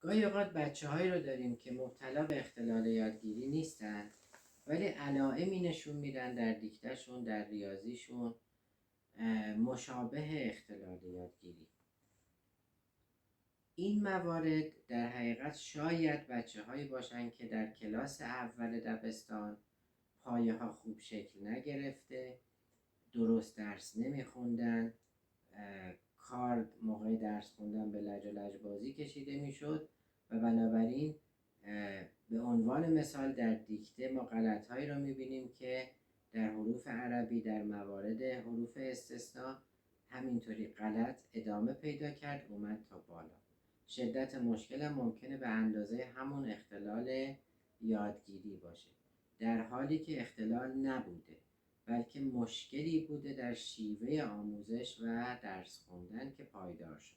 گاهی اوقات بچه‌هایی رو داریم که مبتلا به اختلال یادگیری نیستن، ولی علائمی نشون میدن در دیکته‌شون، در ریاضیشون مشابه اختلال یادگیری. این موارد در حقیقت شاید بچه‌هایی باشن که در کلاس اول دبستان پایه‌ها خوب شکل نگرفته، درست درس نمیخوندن، کار موقع درس خوندن به لج و لجبازی کشیده میشد و بنابراین به عنوان مثال در دیکته ما غلط‌هایی رو میبینیم که در حروف عربی در موارد حروف استثناء همینطوری غلط ادامه پیدا کرد، اومد تا بالا. شدت مشکل هم ممکنه به اندازه همون اختلال یادگیری باشه، در حالی که اختلال نبوده، بلکه مشکلی بوده در شیوه آموزش و درس خوندن که پایدار شده.